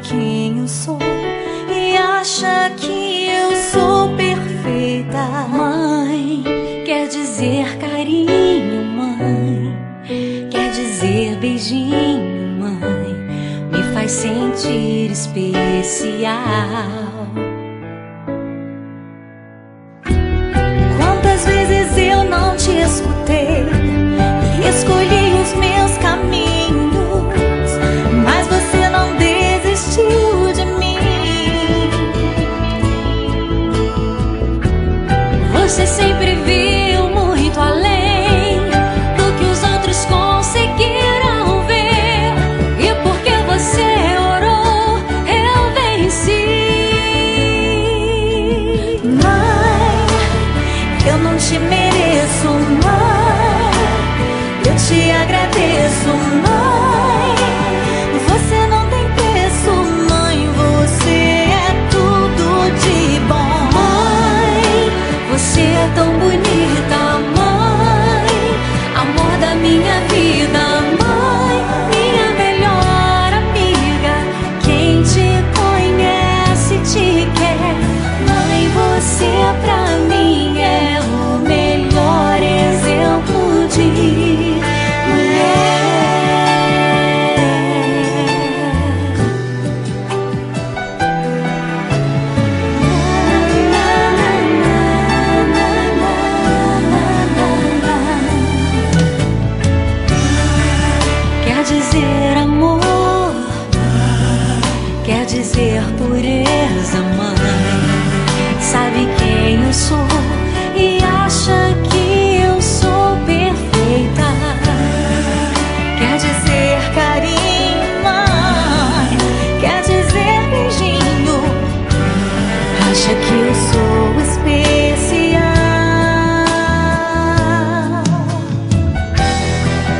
quem eu sou e acha que eu sou perfeita. Mãe, quer dizer carinho, mãe, quer dizer beijinho, mãe, me faz sentir especial. Quantas vezes eu não te escutei e escolhi os meus caminhos, mas você não desistiu de mim. Você sempre viu muito além do que os outros conseguiram ver, e porque você orou, eu venci. Mãe, eu não te mereço, mãe, eu te agradeço, mãe. Você não tem preço, mãe, você é tudo de bom. Mãe, você é tão bonita, mãe, amor da minha vida, mãe, minha melhor amiga. Quem te conhece te quer, mãe, você pra mim é o melhor exemplo de mulher. Quer dizer amor, quer dizer pureza, mãe, sabe quem eu sou e acha que eu sou perfeita. Quer dizer carinho, mãe, quer dizer beijinho, acha que eu sou especial.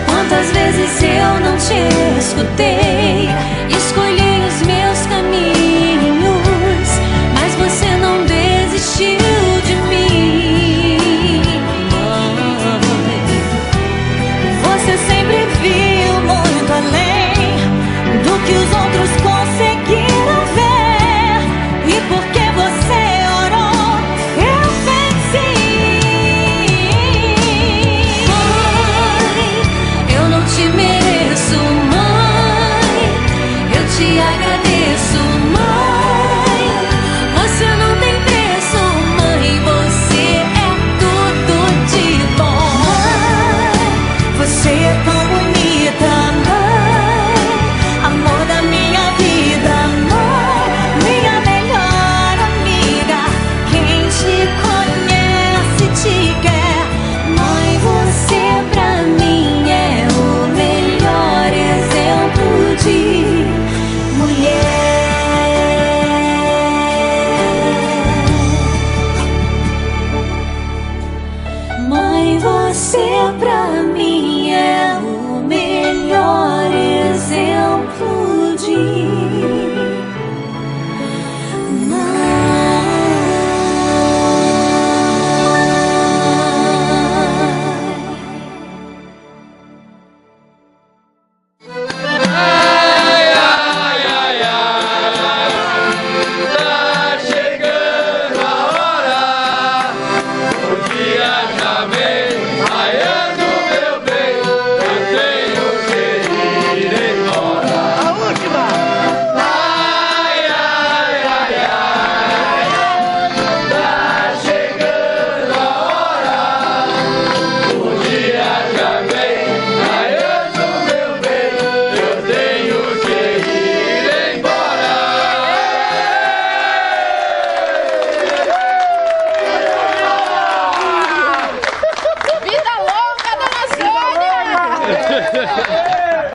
Quantas vezes eu não te escutei, escolhi os meus caminhos, mas você não desistiu de mim. Você sempre viu muito além do que os outros conseguiram ver, e porque você orou, eu venci. Mãe, eu não te mereço, mãe, eu te agradeço,